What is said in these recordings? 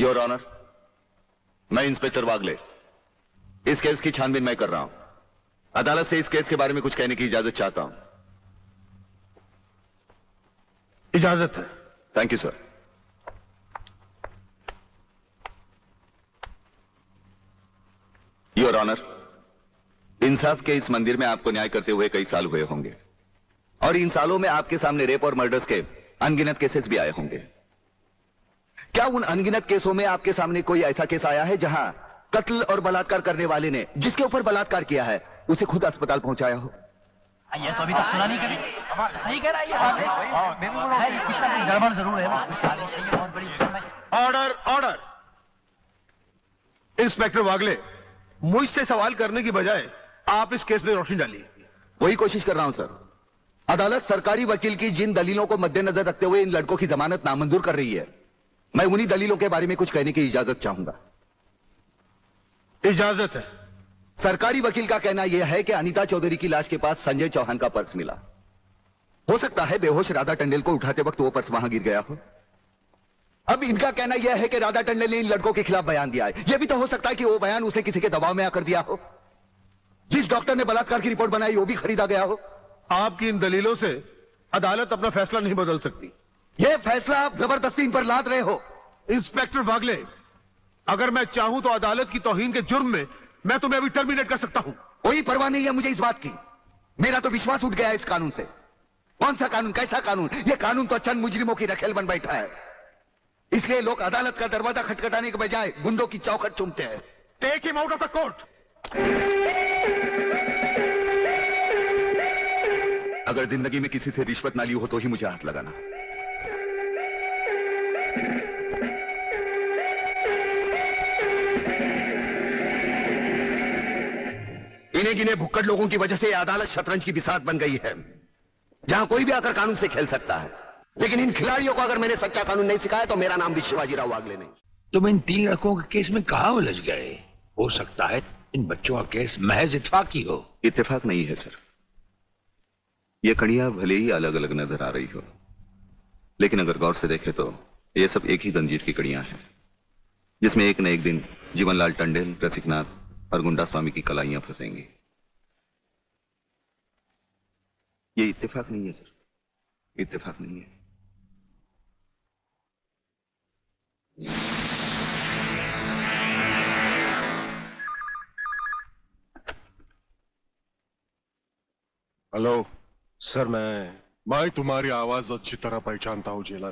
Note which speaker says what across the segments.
Speaker 1: Your honour, मैं inspector वागले इस case की छानबीन मैं कर रहा हूं। अदालत से इस केस के बारे में कुछ कहने की इजाजत चाहता हूं।
Speaker 2: इजाजत है।
Speaker 1: Thank you sir. Your honour, इंसाफ के इस मंदिर में आपको न्याय करते हुए कई साल हुए होंगे और इन सालों में आपके सामने रेप और मर्डर्स के अनगिनत केसेस भी आए होंगे। क्या उन अनगिनत केसों में आपके सामने कोई ऐसा केस आया है जहां कत्ल और बलात्कार करने वाले ने जिसके ऊपर बलात्कार किया है उसे खुद अस्पताल पहुंचाया हो?
Speaker 3: ये तो अभी तक सुना नहीं कभी। सही कह रहा है ये बात है, पिछला कहीं गड़बड़ जरूर है। बहुत बड़ी
Speaker 2: ऑर्डर ऑर्डर। इंस्पेक्टर वागले, मुझसे सवाल करने की बजाय आप इस केस में रोशनी डालिए।
Speaker 1: वही कोशिश कर रहा हूं सर। अदालत सरकारी वकील की जिन दलीलों को मद्देनजर रखते हुए इन लड़कों की जमानत नामंजूर कर रही है, मैं उन्हीं दलीलों के बारे में कुछ कहने की इजाजत चाहूंगा।
Speaker 2: इजाजत है।
Speaker 1: सरकारी वकील का कहना यह है कि अनीता चौधरी की लाश के पास संजय चौहान का पर्स मिला। हो सकता है बेहोश राधा टंडेल को उठाते वक्त वो पर्स वहां गिर गया हो। अब इनका कहना यह है कि राधा टंडेल ने इन लड़कों के खिलाफ बयान दिया है। यह भी तो हो सकता है कि वो बयान उसने किसी के दबाव में आकर दिया हो। जिस डॉक्टर ने बलात्कार की रिपोर्ट बनाई वो भी खरीदा गया हो।
Speaker 2: आपकी इन दलीलों से अदालत अपना फैसला नहीं बदल सकती।
Speaker 1: यह फैसला आप जबरदस्ती इन पर लाद रहे हो।
Speaker 2: इंस्पेक्टर वागले, अगर मैं चाहूं तो अदालत की तौहीन के जुर्म में मैं तुम्हें अभी टर्मिनेट कर सकता हूं।
Speaker 1: कोई परवाह नहीं है मुझे इस बात की। मेरा तो विश्वास उठ गया है इस कानून से। कौन सा कानून, कैसा कानून? यह कानून तो चंद मुजरिमों की रखेल बन बैठा है। इसलिए लोग अदालत का दरवाजा खटखटाने के बजाय गुंडों की चौखट चूमते हैं।
Speaker 2: Take him out of the court.
Speaker 1: अगर जिंदगी में किसी से रिश्वत ना ली हो तो ही मुझे हाथ लगाना। इन्हें गिने भुक्कड़ लोगों की वजह से यह अदालत शतरंज की बिसात बन गई है, जहां कोई भी आकर कानून से खेल सकता है। लेकिन इन खिलाड़ियों को अगर मैंने सच्चा कानून नहीं सिखाया तो मेरा नाम भी शिवाजी राव वागले नहीं।
Speaker 4: तुम इन 3 लड़कों के केस में कहां उलझ गए? हो सकता है इन बच्चों का केस महज इत्तेफाकी हो।
Speaker 1: इत्तेफाक नहीं है सर। ये कड़ियां भले ही अलग अलग नजर आ रही हो, लेकिन अगर गौर से देखें तो ये सब एक ही जंजीर की कड़ियां हैं, जिसमें एक न एक दिन जीवनलाल टंडेल, रसिकनाथ और गुंडा स्वामी की कलाइयां फंसेंगी। ये इत्तेफाक नहीं है सर, इत्तेफाक नहीं है।
Speaker 2: हेलो सर, मैं तुम्हारी आवाज अच्छी तरह पहचानता हूं जेलर।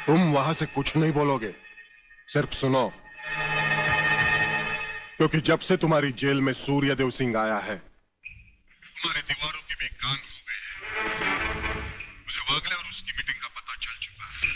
Speaker 2: तुम वहां से कुछ नहीं बोलोगे, सिर्फ सुनो, क्योंकि जब से तुम्हारी जेल में सूर्यदेव सिंह आया है तुम्हारी दीवारों के भी कान हो गए हैं। मुझे वागले और उसकी मीटिंग का पता चल चुका है।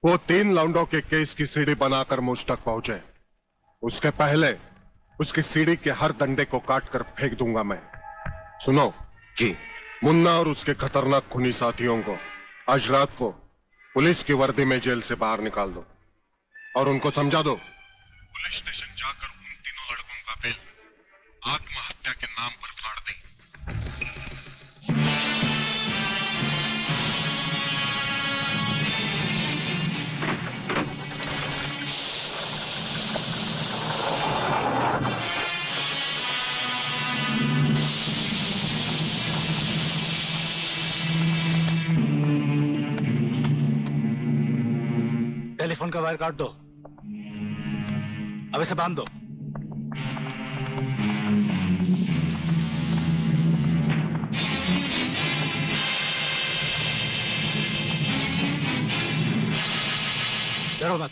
Speaker 2: वो 3 लौंडों के केस की सीढ़ी बनाकर मुझ तक पहुंचे, उसके पहले उसकी सीढ़ी के हर डंडे को काटकर फेंक दूंगा मैं। सुनो
Speaker 1: जी।
Speaker 2: मुन्ना और उसके खतरनाक खूनी साथियों को आज रात को पुलिस की वर्दी में जेल से बाहर निकाल दो और उनको समझा दो पुलिस स्टेशन जाकर उन तीनों लड़कों का बिल आत्महत्या के नाम पर फाड़ दें।
Speaker 3: टेलीफोन का वायर काट दो, अब इसे बांध दो। डरो मत,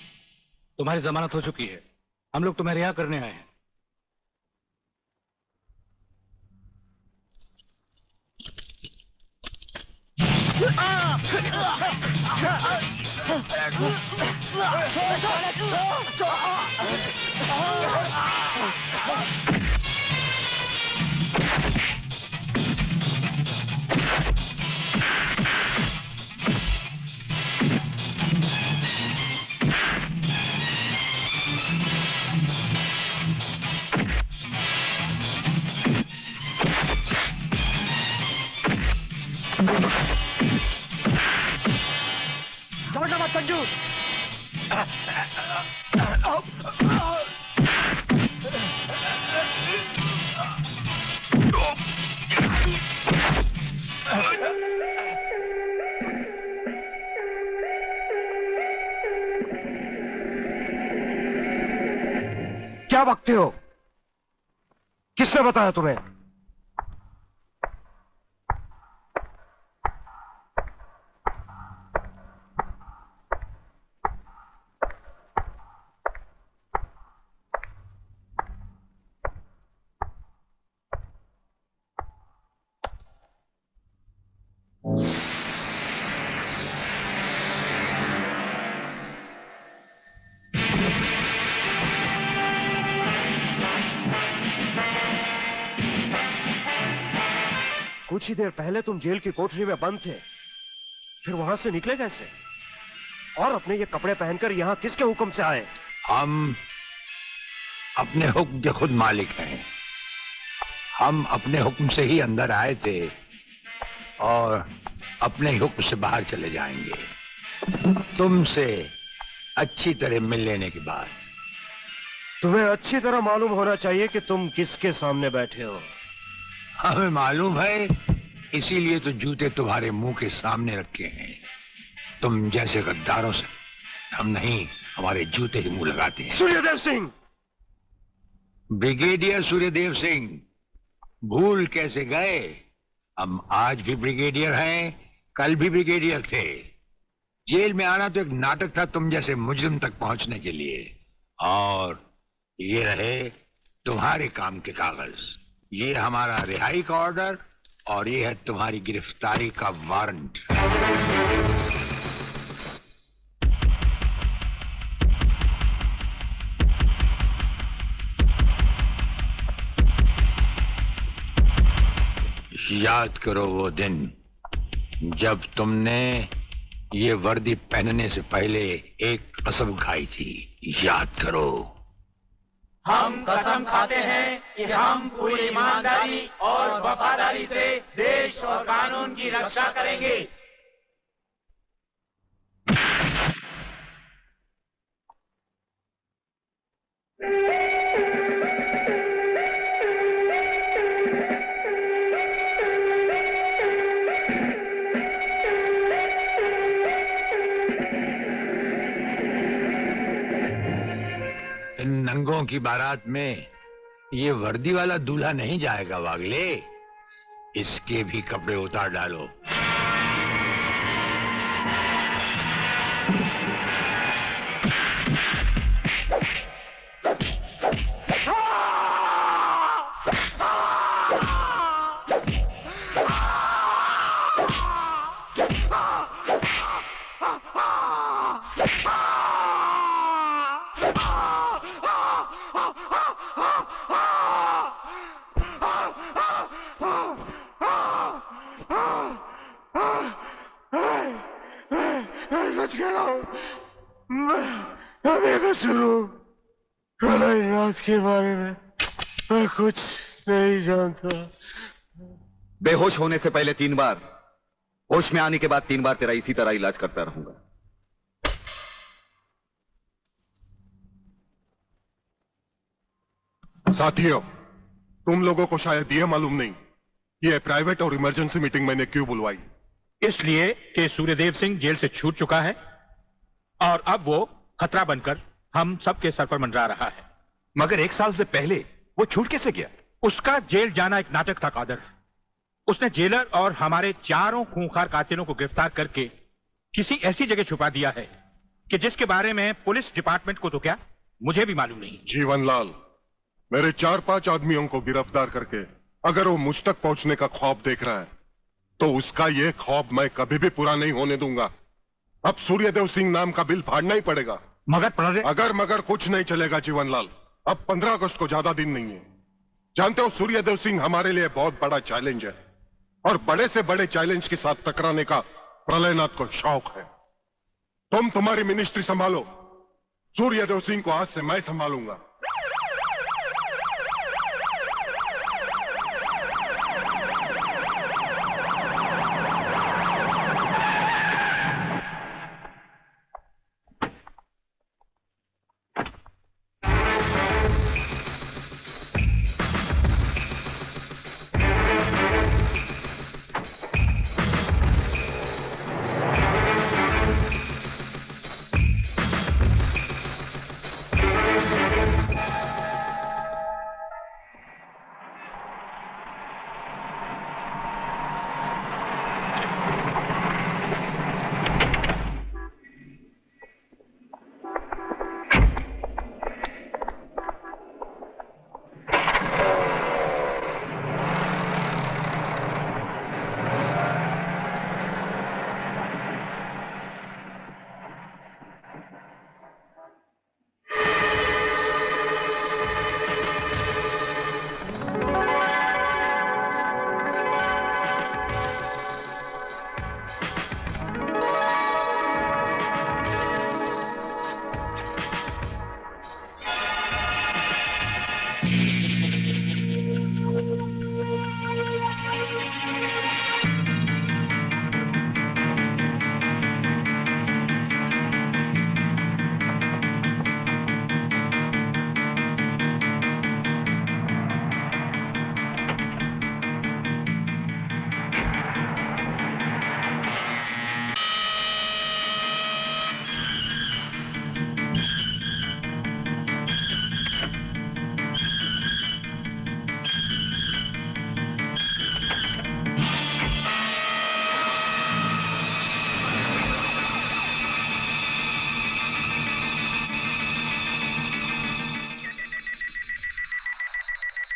Speaker 3: तुम्हारी जमानत हो चुकी है। हम लोग तुम्हें रिहा करने आए हैं। छोड़ना मत संजू।
Speaker 2: क्या बकते हो? किसने बताया तुम्हें? कुछ ही देर पहले तुम जेल की कोठरी में बंद थे, फिर वहां से निकले कैसे? और अपने ये कपड़े पहनकर यहां किसके हुक्म से आए?
Speaker 4: हम अपने हुक्म के खुद मालिक हैं। हम अपने हुक्म से ही अंदर आए थे और अपने ही हुक्म से बाहर चले जाएंगे, तुमसे अच्छी तरह मिल लेने के बाद।
Speaker 2: तुम्हें अच्छी तरह मालूम होना चाहिए कि तुम किसके सामने बैठे हो।
Speaker 4: हमें मालूम है, इसीलिए तो जूते तुम्हारे मुंह के सामने रखे हैं। तुम जैसे गद्दारों से हम नहीं, हमारे जूते ही मुंह लगाते हैं।
Speaker 2: सूर्यदेव सिंह!
Speaker 4: ब्रिगेडियर सूर्यदेव सिंह, भूल कैसे गए? हम आज भी ब्रिगेडियर हैं, कल भी ब्रिगेडियर थे। जेल में आना तो एक नाटक था तुम जैसे मुजरिम तक पहुंचने के लिए। और ये रहे तुम्हारे काम के कागज। ये हमारा रिहाई का ऑर्डर और ये है तुम्हारी गिरफ्तारी का वारंट। याद करो वो दिन जब तुमने ये वर्दी पहनने से पहले एक कसम खाई थी। याद करो।
Speaker 5: हम कसम खाते हैं कि हम पूरी ईमानदारी और वफादारी से देश और कानून की रक्षा करेंगे।
Speaker 4: इन नंगों की बारात में ये वर्दी वाला दूल्हा नहीं जाएगा वागले। इसके भी कपड़े उतार डालो।
Speaker 2: सच कह रहा हूं, मैं बेकसूर हूं। प्रलयनाथ के बारे में मैं कुछ नहीं जानता।
Speaker 1: बेहोश होने से पहले 3 बार, होश में आने के बाद 3 बार तेरा इसी तरह इलाज करता रहूंगा।
Speaker 2: साथियों, तुम लोगों को शायद ये मालूम नहीं कि ये प्राइवेट और इमरजेंसी मीटिंग मैंने क्यों बुलवाई।
Speaker 6: इसलिए कि सूर्यदेव सिंह जेल से छूट चुका है और अब वो खतरा बनकर हम सबके सर पर मंडरा रहा है।
Speaker 7: मगर 1 साल से पहले वो छूट कैसे गया?
Speaker 6: उसका जेल जाना एक नाटक था कादर। उसने जेलर और हमारे 4 खूंखार कातिलों को गिरफ्तार करके किसी ऐसी जगह छुपा दिया है कि जिसके बारे में पुलिस डिपार्टमेंट को तो क्या, मुझे भी मालूम नहीं।
Speaker 2: जीवनलाल, मेरे 4-5 आदमियों को गिरफ्तार करके अगर वो मुझ तक पहुंचने का ख्वाब देख रहा है तो उसका ये ख्वाब मैं कभी भी पूरा नहीं होने दूंगा। अब सूर्यदेव सिंह नाम का बिल फाड़ना ही पड़ेगा।
Speaker 6: मगर
Speaker 2: अगर मगर कुछ नहीं चलेगा जीवनलाल। अब 15 अगस्त को ज्यादा दिन नहीं है। जानते हो, सूर्यदेव सिंह हमारे लिए बहुत बड़ा चैलेंज है और बड़े से बड़े चैलेंज के साथ टकराने का प्रलयनाथ को शौक है। तुम तुम्हारी मिनिस्ट्री संभालो, सूर्यदेव सिंह को आज से मैं संभालूंगा।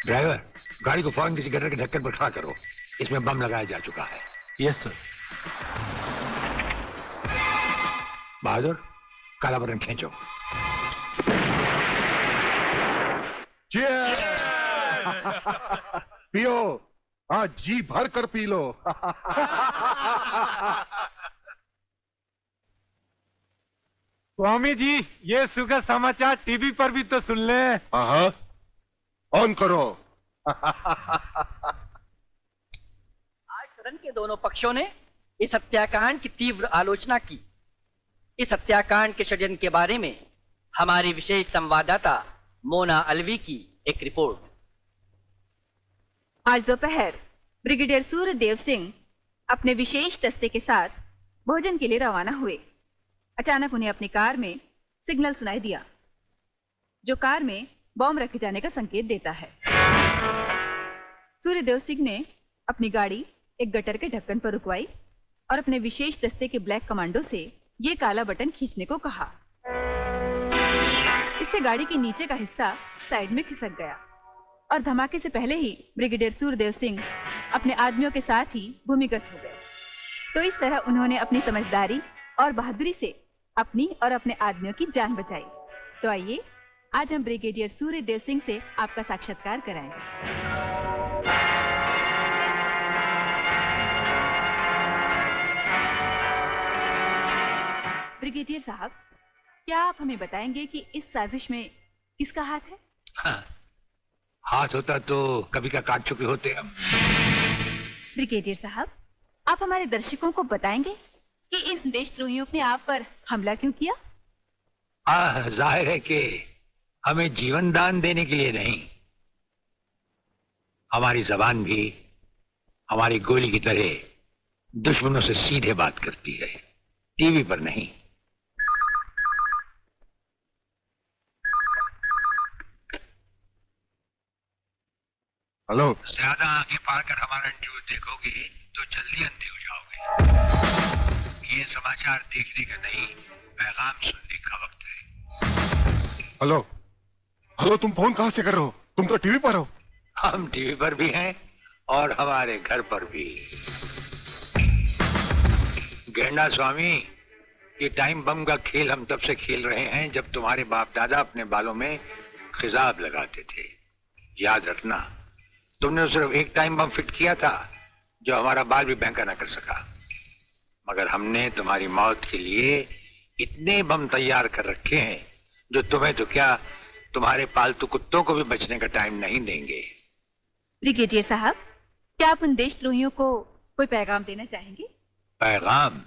Speaker 4: ड्राइवर, गाड़ी को फौरन किसी गटर के ढक्कन पर खड़ा करो। इसमें बम लगाया जा चुका है।
Speaker 3: Yes sir.
Speaker 4: बहादुर, काला बटन खींचो।
Speaker 2: पियो, हाँ जी भर कर पी लो।
Speaker 8: स्वामी जी, ये सुखद समाचार टीवी पर भी तो सुन ले।
Speaker 2: हाँ, ऑन करो।
Speaker 9: आज सदन के दोनों पक्षों ने इस हत्याकांड की तीव्र आलोचना की। इस हत्याकांड के षड्यंत्र के बारे में हमारी विशेष संवाददाता मोना अलवी की एक रिपोर्ट।
Speaker 10: आज दोपहर ब्रिगेडियर सूर्यदेव सिंह अपने विशेष दस्ते के साथ भोजन के लिए रवाना हुए। अचानक उन्हें अपनी कार में सिग्नल सुनाई दिया, जो कार में बॉम्ब रखे जाने का संकेत देता है। सूर्यदेव सिंह ने अपनी गाड़ी एक गटर के ढक्कन पर रुकवाई और अपने विशेष दस्ते के ब्लैक कमांडो से ये काला बटन खींचने को कहा। इससे गाड़ी के नीचे का हिस्सा साइड में खिसक गया और धमाके से पहले ही ब्रिगेडियर सूर्यदेव सिंह अपने आदमियों के साथ ही भूमिगत हो गए। तो इस तरह उन्होंने अपनी समझदारी और बहादुरी से अपनी और अपने आदमियों की जान बचाई। तो आइए आज हम ब्रिगेडियर सूर्यदेव सिंह से आपका साक्षात्कार कराएंगे। ब्रिगेडियर साहब, क्या आप हमें बताएंगे कि इस साजिश में किसका हाथ है?
Speaker 4: हाँ, हाथ होता तो कभी का काट चुके होते हम।
Speaker 10: ब्रिगेडियर साहब, आप हमारे दर्शकों को बताएंगे कि इन देशद्रोहियों ने आप पर हमला क्यों किया?
Speaker 4: जाहिर है कि हमें जीवन दान देने के लिए नहीं, हमारी जबान भी हमारी गोली की तरह दुश्मनों से सीधे बात करती है, टीवी पर नहीं।
Speaker 2: हेलो।
Speaker 4: ज्यादा आंखें फाड़ कर हमारा न्यूज देखोगे तो जल्दी अंधे हो जाओगे। ये समाचार देखने का नहीं, पैगाम सुनने का वक्त है।
Speaker 2: हेलो हेलो, तुम फोन कहां से कर रहे हो? तुम तो टीवी पर हो।
Speaker 4: हम टीवी पर भी हैं और हमारे घर पर भी। गेंडा स्वामी, ये टाइम बम का खेल हम तब से खेल रहे हैं जब तुम्हारे बाप दादा अपने बालों में खिजाब लगाते थे। याद रखना, तुमने सिर्फ एक टाइम बम फिट किया था जो हमारा बाल भी बैंका ना कर सका, मगर हमने तुम्हारी मौत के लिए इतने बम तैयार कर रखे हैं जो तुम्हें तो क्या, तुम्हारे पालतू कुत्तों को भी बचने का टाइम नहीं देंगे।
Speaker 10: ब्रिगेडियर साहब, क्या आप उन देशद्रोहियों को कोई पैगाम देना चाहेंगे?
Speaker 4: पैगाम?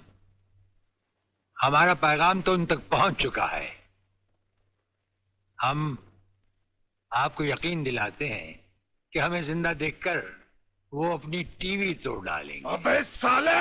Speaker 4: हमारा पैगाम तो उन तक पहुंच चुका है। हम आपको यकीन दिलाते हैं कि हमें जिंदा देखकर वो अपनी टीवी तोड़ डालेंगे।
Speaker 2: अबे साले!